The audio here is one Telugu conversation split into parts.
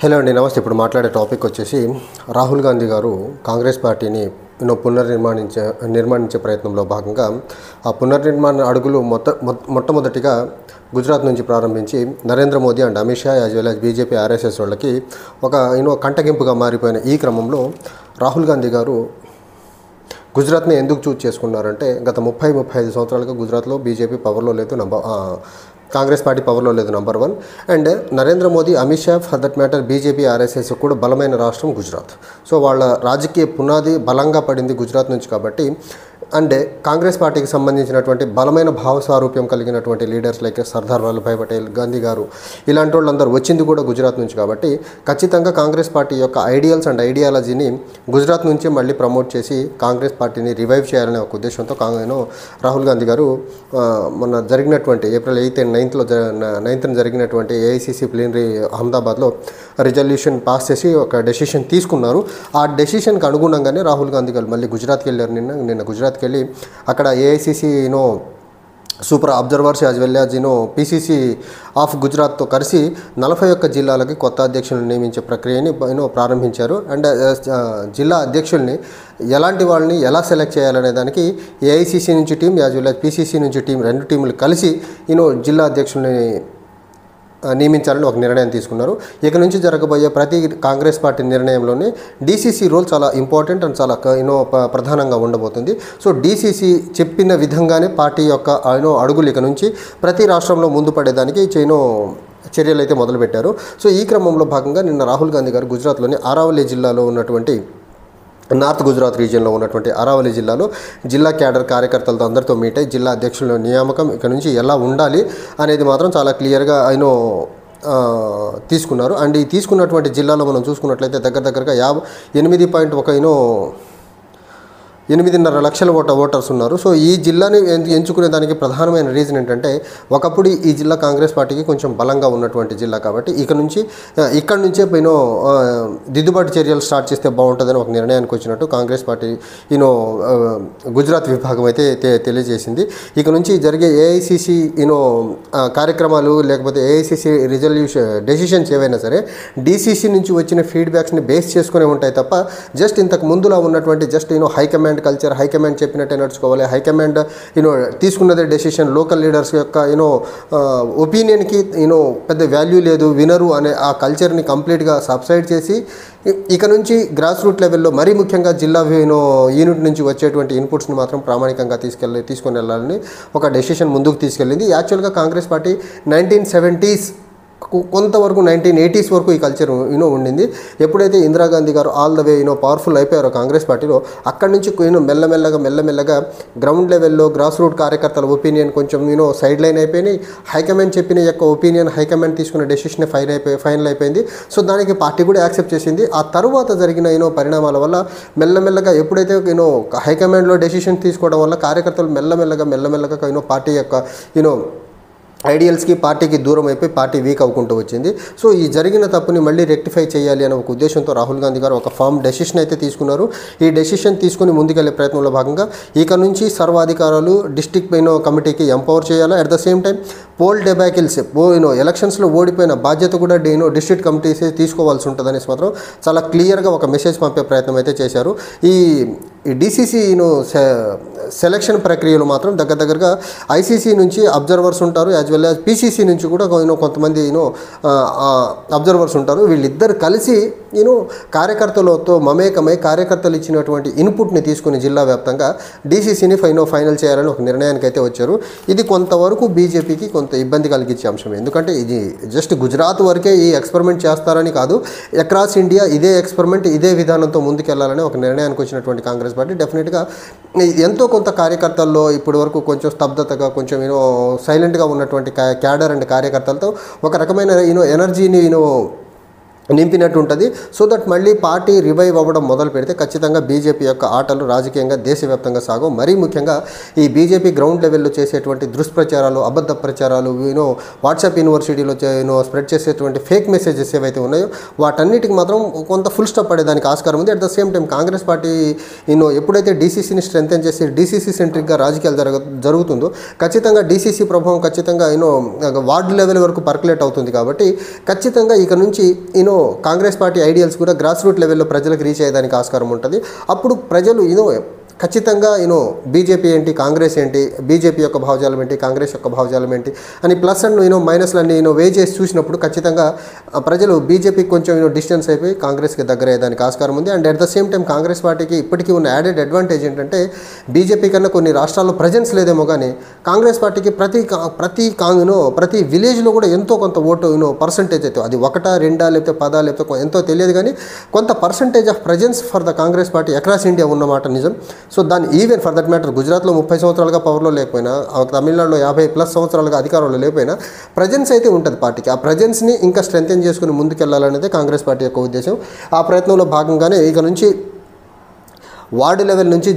హలో అండి, నమస్తే. ఇప్పుడు మాట్లాడే టాపిక్ వచ్చేసి రాహుల్ గాంధీ గారు కాంగ్రెస్ పార్టీని నిర్మాణించే ప్రయత్నంలో భాగంగా ఆ పునర్నిర్మాణ అడుగులు మొట్టమొదటిగా గుజరాత్ నుంచి ప్రారంభించి Narendra Modi and Amit Shah as well as BJP RSS వాళ్ళకి ఒక కంటగింపుగా మారిపోయిన ఈ క్రమంలో రాహుల్ గాంధీ గారు గుజరాత్ని ఎందుకు చూజ్ చేసుకున్నారంటే గత 35 సంవత్సరాలుగా గుజరాత్లో బీజేపీ పవర్లో లేదు, కాంగ్రెస్ పార్టీ పవర్లో లేదు, number 1. And Narendra Modi, Amit Shah, for that matter BJP RSS కూడా బలమైన రాష్ట్రం గుజరాత్. సో వాళ్ళ రాజకీయ పునాది బలంగా పడింది గుజరాత్ నుంచి కాబట్టి, అండ్ కాంగ్రెస్ పార్టీకి సంబంధించినటువంటి బలమైన భావస్వారూప్యం కలిగినటువంటి లీడర్స్ లైక్ సర్దార్ వల్లభాయ్ పటేల్, గాంధీ గారు, ఇలాంటి వాళ్ళందరూ వచ్చింది కూడా గుజరాత్ నుంచి కాబట్టి ఖచ్చితంగా కాంగ్రెస్ పార్టీ యొక్క ఐడియల్స్ అండ్ ఐడియాలజీని గుజరాత్ నుంచే మళ్ళీ ప్రమోట్ చేసి కాంగ్రెస్ పార్టీని రివైవ్ చేయాలనే ఒక ఉద్దేశంతో రాహుల్ గాంధీ గారు మొన్న జరిగినటువంటి ఏప్రిల్ 8 అండ్ 9th జరిగినటువంటి ఏఐసిసి ప్లీనరీ అహ్మదాబాద్లో రిజల్యూషన్ పాస్ చేసి ఒక డెసిషన్ తీసుకున్నారు. ఆ డెసిషన్కి అనుగుణంగానే రాహుల్ గాంధీ గారు మళ్ళీ గుజరాత్కి వెళ్ళారు. నిన్న గుజరాత్కి వెళ్ళి అక్కడ AICC super observers as well as PCC of గుజరాత్తో కలిసి 41 జిల్లాలకి కొత్త అధ్యక్షులను నియమించే ప్రక్రియని ప్రారంభించారు. అండ్ జిల్లా అధ్యక్షుల్ని ఎలాంటి వాళ్ళని ఎలా సెలెక్ట్ చేయాలనే దానికి ఏఐసిసి నుంచి team as well as PCC నుంచి టీం, 2 టీములు కలిసి జిల్లా అధ్యక్షుల్ని నియమించాలని ఒక నిర్ణయం తీసుకున్నారు. ఇక నుంచి జరగబోయే ప్రతి కాంగ్రెస్ పార్టీ నిర్ణయంలోనే డీసీసీ రోల్ చాలా ఇంపార్టెంట్ అండ్ చాలా ప్రధానంగా ఉండబోతుంది. సో డీసీసీ చెప్పిన విధంగానే పార్టీ యొక్క అడుగులు ఇక నుంచి ప్రతి రాష్ట్రంలో ముందు పడేదానికి చర్యలు అయితే మొదలుపెట్టారు. సో ఈ క్రమంలో భాగంగా నిన్న రాహుల్ గాంధీ గారు గుజరాత్లోని అరావలి జిల్లాలో ఉన్నటువంటి నార్త్ గుజరాత్ రీజియన్లో ఉన్నటువంటి అరావలి జిల్లాలో జిల్లా క్యాడర్ కార్యకర్తలతో అందరితో మీట్ అయ్యి జిల్లా అధ్యక్షుల నియామకం ఇక్కడ నుంచి ఎలా ఉండాలి అనేది మాత్రం చాలా క్లియర్గా తీసుకున్నారు. అండ్ ఈ తీసుకున్నటువంటి జిల్లాలో మనం చూసుకున్నట్లయితే దగ్గరగా 8.5 లక్షల ఓటర్స్ ఉన్నారు. సో ఈ జిల్లాని ఎంచుకునే దానికి ప్రధానమైన రీజన్ ఏంటంటే ఒకప్పుడు ఈ జిల్లా కాంగ్రెస్ పార్టీకి కొంచెం బలంగా ఉన్నటువంటి జిల్లా కాబట్టి ఇక్కడ నుంచే దిద్దుబాటు చర్యలు స్టార్ట్ చేస్తే బాగుంటుందని ఒక నిర్ణయానికి వచ్చినట్టు కాంగ్రెస్ పార్టీ గుజరాత్ విభాగం అయితే తెలియజేసింది. ఇక నుంచి జరిగే ఏఐసిసి కార్యక్రమాలు లేకపోతే ఏఐసిసి డెసిషన్స్ ఏవైనా సరే డీసీసీ నుంచి వచ్చిన ఫీడ్బ్యాక్స్ని బేస్ చేసుకునే ఉంటాయి తప్ప జస్ట్ ఇంతకు ముందులా ఉన్నటువంటి జస్ట్ హైకమాండ్ కల్చర్, హైకమాండ్ చెప్పినట్టే నడుచుకోవాలి, హైకమాండ్ తీసుకున్నదే డెసిషన్, లోకల్ లీడర్స్ యొక్క ఒపీనియన్కి పెద్ద వాల్యూ లేదు, వినరు అనే ఆ కల్చర్ని కంప్లీట్గా సబ్సైడ్ చేసి ఇక నుంచి గ్రాస్ రూట్ లెవెల్లో మరీ ముఖ్యంగా జిల్లా యూనిట్ నుంచి వచ్చేటువంటి ఇన్పుట్స్ని మాత్రం ప్రామాణికంగా తీసుకొని వెళ్ళాలని ఒక డెసిషన్ ముందుకు తీసుకెళ్ళింది. యాక్చువల్గా కాంగ్రెస్ పార్టీ 1970s కొంతవరకు 1980s వరకు ఈ కల్చర్ ఉండింది. ఎప్పుడైతే ఇందిరాగాంధీ గారు all the way powerful అయిపోయారో Congress పార్టీలో అక్కడి నుంచి మెల్లమెల్లగా గ్రౌండ్ లెవెల్లో గ్రాస్ రూట్ కార్యకర్తల ఒపీనియన్ కొంచెం సైడ్ లైన్ అయిపోయినాయి. హైకమాండ్ చెప్పిన యొక్క ఒపీనియన్, హైకమాండ్ తీసుకున్న డెసిషన్ ఫైనల్ అయిపోయింది. సో దానికి పార్టీ కూడా యాక్సెప్ట్ చేసింది. ఆ తర్వాత జరిగిన పరిణామాల వల్ల మెల్లమెల్లగా ఎప్పుడైతే హైకమాండ్లో డెసిషన్ తీసుకోవడం వల్ల కార్యకర్తలు మెల్లమెల్లగా పార్టీ యొక్క ఐడియల్స్కి పార్టీకి దూరం అయిపోయి పార్టీ వీక్ అవ్వకుంటూ వచ్చింది. సో ఈ జరిగిన తప్పుని మళ్ళీ రెక్టిఫై చేయాలి అనే ఒక ఉద్దేశంతో రాహుల్ గాంధీ గారు ఒక ఫామ్ డెసిషన్ అయితే తీసుకున్నారు. ఈ డెసిషన్ తీసుకుని ముందుకెళ్లే ప్రయత్నంలో భాగంగా ఇక నుంచి సర్వాధికారాలు డిస్ట్రిక్ట్ కమిటీకి ఎంపవర్ చేయాలి. At the same time poll debacles ఎలక్షన్స్లో ఓడిపోయిన బాధ్యత కూడా డిస్ట్రిక్ట్ కమిటీస్ తీసుకోవాల్సి ఉంటుందనేసి మాత్రం చాలా క్లియర్గా ఒక మెసేజ్ పంపే ప్రయత్నం అయితే చేశారు. ఈ డీసీసీ సెలక్షన్ ప్రక్రియలో మాత్రం దగ్గరగా ఐసీసీ నుంచి అబ్జర్వర్స్ ఉంటారు, యాజ్ వెల్ యాజ్ పీసీసీ నుంచి కూడా కొంతమంది అబ్జర్వర్స్ ఉంటారు. వీళ్ళిద్దరు కలిసి కార్యకర్తలతో మమేకమై కార్యకర్తలు ఇచ్చినటువంటి ఇన్పుట్ని తీసుకుని జిల్లా వ్యాప్తంగా డీసీసీని ఫైనల్ చేయాలని ఒక నిర్ణయానికి అయితే వచ్చారు. ఇది కొంతవరకు బీజేపీకి కొంత ఇబ్బంది కలిగించే అంశం. ఎందుకంటే ఇది జస్ట్ గుజరాత్ వరకే ఈ ఎక్స్పెరిమెంట్ చేస్తారని కాదు, అక్రాస్ ఇండియా ఇదే ఎక్స్పెరిమెంట్ ఇదే విధానంతో ముందుకెళ్లాలని ఒక నిర్ణయానికి వచ్చినటువంటి కాంగ్రెస్ పార్టీ డెఫినెట్గా ఎంతో కొంత కార్యకర్తల్లో ఇప్పటి వరకు కొంచెం స్తబ్దతగా కొంచెం సైలెంట్గా ఉన్నటువంటి క్యాడర్ అండ్ కార్యకర్తలతో ఒక రకమైన ఎనర్జీని నింపినట్టు ఉంటుంది. సో దట్ మళ్ళీ పార్టీ రివైవ్ అవ్వడం మొదలు పెడితే ఖచ్చితంగా బీజేపీ యొక్క ఆటలు రాజకీయంగా దేశవ్యాప్తంగా సాగు. మరీ ముఖ్యంగా ఈ బీజేపీ గ్రౌండ్ లెవెల్లో చేసేటువంటి దుష్ప్రచారాలు, అబద్ధ ప్రచారాలు, వాట్సాప్ యూనివర్సిటీలో స్ప్రెడ్ చేసేటువంటి ఫేక్ మెసేజెస్ ఏవైతే ఉన్నాయో వాటన్నిటికి మాత్రం కొంత ఫుల్ స్టాప్ పడేదానికి ఆస్కారం ఉంది. At the same time Congress party ఎప్పుడైతే డీసీసీని స్ట్రెంథెన్ చేసి డీసీసీ సెంట్రిక్గా రాజకీయాలు జరుగుతుందో ఖచ్చితంగా డీసీసీ ప్రభావం ఖచ్చితంగా వార్డు లెవెల్ వరకు పర్కులేట్ అవుతుంది. కాబట్టి ఖచ్చితంగా ఇక నుంచి కాంగ్రెస్ పార్టీ ఐడియల్స్ కూడా గ్రాస్ రూట్ లెవెల్లో ప్రజలకు రీచ్ అయ్యేదానికి ఆస్కారం ఉంటుంది. అప్పుడు ప్రజలు ఖచ్చితంగా బీజేపీ ఏంటి, కాంగ్రెస్ ఏంటి, బీజేపీ యొక్క భావజాలం ఏంటి, కాంగ్రెస్ యొక్క భావజాలం ఏంటి అని ప్లస్ అండ్ మైనస్లన్నీ వే చేసి చూసినప్పుడు ఖచ్చితంగా ప్రజలు బీజేపీకి కొంచెం డిస్టెన్స్ అయిపోయి కాంగ్రెస్కి దగ్గర అయ్యేదానికి ఆస్కారం ఉంది. And at the same time Congress పార్టీకి ఇప్పటికీ ఉన్న యాడెడ్ అడ్వాంటేజ్ ఏంటంటే బీజేపీ కన్నా కొన్ని రాష్ట్రాల్లో ప్రజెన్స్ లేదేమో కానీ కాంగ్రెస్ పార్టీకి ప్రతి విలేజ్లో కూడా ఎంతో కొంత ఓటు పర్సంటేజ్ అయితే అది 1, 2 లేకపోతే 10 లేకపోతే ఎంతో తెలియదు కానీ కొంత percentage of presence for the Congress party across India ఉన్నమాట నిజం. సో దాన్ని ఈవెన్ ఫర్ దట్ మ్యాటర్ గుజరాత్లో 30 సంవత్సరాలుగా పవర్లో లేకపోయినా, తమిళనాడులో 50+ సంవత్సరాలుగా అధికారంలో లేకపోయినా ప్రజెన్స్ అయితే ఉంటుంది పార్టీకి. ఆ ప్రజెన్స్ని ఇంకా స్ట్రెంథెన్ చేసుకుని ముందుకెళ్లాలనేదే కాంగ్రెస్ పార్టీ యొక్క ఉద్దేశం. ఆ ప్రయత్నంలో భాగంగానే ఇక నుంచి వార్డు లెవెల్ నుంచి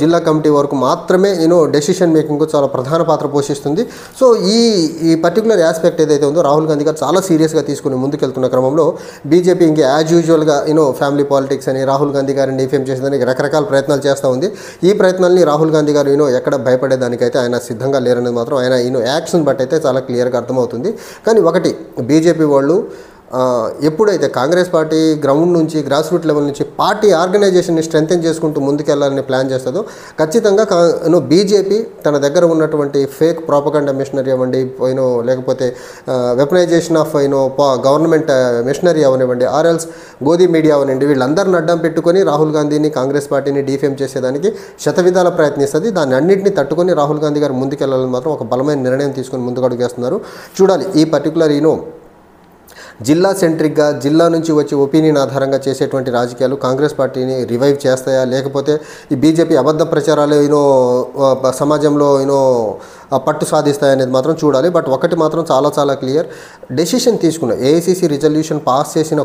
జిల్లా కమిటీ వరకు మాత్రమే డెసిషన్ మేకింగ్ చాలా ప్రధాన పాత్ర పోషిస్తుంది. సో ఈ పర్టికులర్ ఆస్పెక్ట్ ఏదైతే ఉందో రాహుల్ గాంధీ గారు చాలా సీరియస్గా తీసుకుని ముందుకెళ్తున్న క్రమంలో బీజేపీ ఇంకా యాజ్ యూజువల్గా ఫ్యామిలీ పాలిటిక్స్ అని రాహుల్ గాంధీ గారిని డిఫేమ్ చేసేదానికి రకరకాల ప్రయత్నాలు చేస్తూ ఉంది. ఈ ప్రయత్నాలని రాహుల్ గాంధీ గారు ఎక్కడ భయపడేదానికైతే ఆయన సిద్ధంగా లేరనేది మాత్రం ఆయన యాక్షన్ బట్టి అయితే చాలా క్లియర్గా అర్థమవుతుంది. కానీ ఒకటి బీజేపీ వాళ్ళు ఎప్పుడైతే కాంగ్రెస్ పార్టీ గ్రౌండ్ నుంచి గ్రాస్ రూట్ లెవెల్ నుంచి పార్టీ ఆర్గనైజేషన్ని స్ట్రెంథెన్ చేసుకుంటూ ముందుకెళ్లాలని ప్లాన్ చేస్తుందో ఖచ్చితంగా బీజేపీ తన దగ్గర ఉన్నటువంటి ఫేక్ ప్రాపగండా మిషనరీ అవ్వండి, లేకపోతే వెపనైజేషన్ ఆఫ్ గవర్నమెంట్ మిషనరీ అవనివ్వండి, ఆర్ఎల్స్ గోధీ మీడియా అవనండి, వీళ్ళందరిని అడ్డం పెట్టుకొని రాహుల్ గాంధీని కాంగ్రెస్ పార్టీని డిఫేమ్ చేసేదానికి శతవిధాల ప్రయత్నిస్తుంది. దాన్ని అన్నింటినీ తట్టుకొని రాహుల్ గాంధీ గారు ముందుకెళ్లాలని మాత్రం ఒక బలమైన నిర్ణయం తీసుకొని ముందుకు అడుగేస్తున్నారు. చూడాలి ఈ పర్టికులర్ జిల్లా సెంట్రిక్గా జిల్లా నుంచి వచ్చే ఒపీనియన్ ఆధారంగా చేసేటువంటి రాజకీయాలు కాంగ్రెస్ పార్టీని రివైవ్ చేస్తాయా, లేకపోతే ఈ బీజేపీ అబద్ధ ప్రచారాలు సమాజంలో పట్టు సాధిస్తాయనేది మాత్రం చూడాలి. బట్ ఒకటి మాత్రం చాలా క్లియర్, డెసిషన్ తీసుకున్న ఏఐసీసీ రిజల్యూషన్ పాస్ చేసిన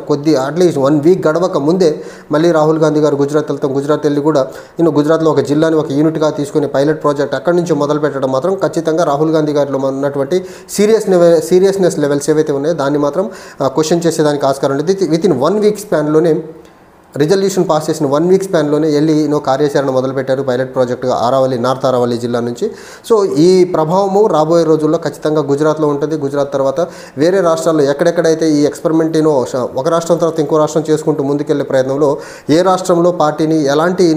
అట్లీస్ట్ 1 వీక్ గడవక ముందే మళ్ళీ రాహుల్ గాంధీ గారు గుజరాత్ వెళ్ళి కూడా గుజరాత్లో ఒక జిల్లాని ఒక యూనిట్గా తీసుకుని పైలట్ ప్రాజెక్ట్ అక్కడి నుంచి మొదలు పెట్టడం మాత్రం ఖచ్చితంగా రాహుల్ గాంధీ గారిలో ఉన్నటువంటి సీరియస్నెస్ లెవెల్స్ ఏవైతే ఉన్నాయో దాన్ని మాత్రం క్వశ్చన్ చేసేదానికి ఆస్కారం ఉంది. వితిన్ 1 వీక్ స్పాన్లోనే రిజల్యూషన్ పాస్ చేసిన 1 వీక్ స్పాన్లోనే వెళ్ళి కార్యాచరణ మొదలుపెట్టారు పైలట్ ప్రాజెక్టుగా నార్త్ ఆరావళి జిల్లా నుంచి. సో ఈ ప్రభావము రాబోయే రోజుల్లో ఖచ్చితంగా గుజరాత్లో ఉంటుంది. గుజరాత్ తర్వాత వేరే రాష్ట్రాల్లో ఎక్కడెక్కడైతే ఈ ఎక్స్పెరిమెంట్ ఒక రాష్ట్రం తర్వాత ఇంకో రాష్ట్రం చేసుకుంటూ ముందుకెళ్లే ప్రయత్నంలో ఏ రాష్ట్రంలో పార్టీని ఎలాంటి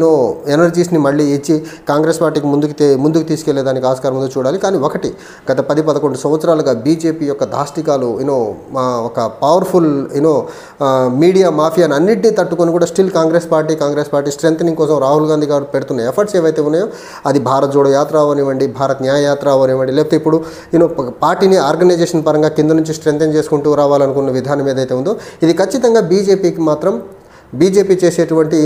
ఎనర్జీస్ని మళ్ళీ ఇచ్చి కాంగ్రెస్ పార్టీకి ముందుకు తీసుకెళ్లేదానికి ఆస్కారం ఉందో చూడాలి. కానీ ఒకటి, గత 10-11 సంవత్సరాలుగా బీజేపీ యొక్క దాష్టికాలు ఒక పవర్ఫుల్ మీడియా మాఫియాని అన్నింటినీ తట్టుకొని కూడా స్టిల్ కాంగ్రెస్ పార్టీ స్ట్రెంథనింగ్ కోసం రాహుల్ గాంధీ గారు పెడుతున్న ఎఫర్ట్స్ ఏవైతే ఉన్నాయో అది భారత్ జోడో యాత్ర అవనివ్వండి, భారత్ న్యాయ యాత్ర అవనివ్వండి, లేకపోతే ఇప్పుడు పార్టీని ఆర్గనైజేషన్ పరంగా కింద నుంచి స్ట్రెంథెన్ చేసుకుంటూ రావాలనుకున్న విధానం ఏదైతే ఉందో ఇది ఖచ్చితంగా బీజేపీకి మాత్రం బీజేపీ చేసేటువంటి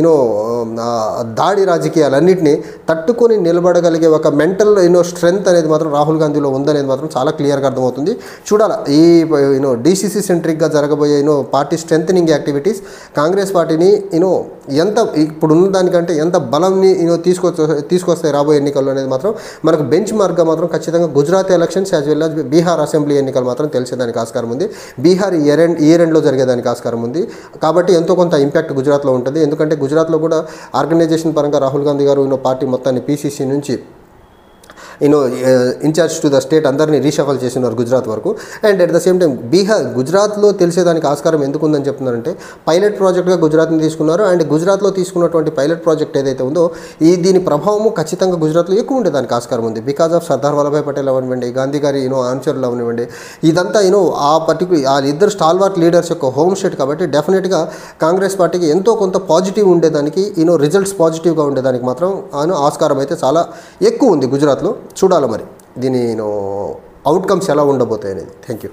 దాడి రాజకీయాలన్నింటినీ తట్టుకొని నిలబడగలిగే ఒక మెంటల్ స్ట్రెంగ్త్ అనేది మాత్రం రాహుల్ గాంధీలో ఉందనేది మాత్రం చాలా క్లియర్గా అర్థమవుతుంది. చూడాలి ఈ డీసీసీ సెంట్రిక్గా జరగబోయే పార్టీ స్ట్రెంథనింగ్ యాక్టివిటీస్ కాంగ్రెస్ పార్టీని ఎంత ఇప్పుడున్న దానికంటే ఎంత బలంని తీసుకొస్తాయి రాబోయే ఎన్నికల్లో అనేది మాత్రం మనకు బెంచ్ మార్క్గా మాత్రం ఖచ్చితంగా Gujarat elections as well as Bihar assembly ఎన్నికలు మాత్రం తెలిసేదానికి ఆస్కారం ఉంది. బీహార్ ఇయర్ ఎండ్లో జరిగేదానికి ఆస్కారం ఉంది. కాబట్టి ఎంతో కొంత ఇంపాక్ట్ గుజరాత్లో ఉంటుంది. ఎందుకంటే గుజరాత్లో కూడా ఆర్గనైజేషన్ పరంగా రాహుల్ గాంధీ గారు పార్టీ మొత్తాన్ని పీసీసీ నుంచి ఇన్ఛార్జ్ టు ద స్టేట్ అందరినీ రీషఫల్ చేసినారు గుజరాత్ వరకు. And at the same time గుజరాత్లో తెలిసేదానికి ఆస్కారం ఎందుకు ఉందని చెప్తున్నారంటే పైలట్ ప్రాజెక్ట్గా గుజరాత్ని తీసుకున్నారు. అండ్ గుజరాత్లో తీసుకున్నటువంటి పైలట్ ప్రాజెక్ట్ ఏదైతే ఉందో దీని ప్రభావము ఖచ్చితంగా గుజరాత్లో ఎక్కువ ఉండేదానికి ఆస్కారం ఉంది. బికాజ్ ఆఫ్ సర్దార్ వల్లభాయ్ పటేల్ అవనివ్వండి, గాంధీ గారి అనుచరులు అవనివ్వండి, ఇదంతా ఆ ఇద్దరు స్టాల్వార్ట్ లీడర్స్ యొక్క హోమ్ స్టేట్ కాబట్టి డెఫినెట్గా కాంగ్రెస్ పార్టీకి ఎంతో కొంత పాజిటివ్ ఉండేదానికి రిజల్ట్స్ పాజిటివ్గా ఉండేదానికి మాత్రం ఆస్కారం అయితే చాలా ఎక్కువ ఉంది గుజరాత్లో. చూడాలి మరి దీని అవుట్కమ్స్ ఎలా ఉండబోతాయి అనేది. Thank you.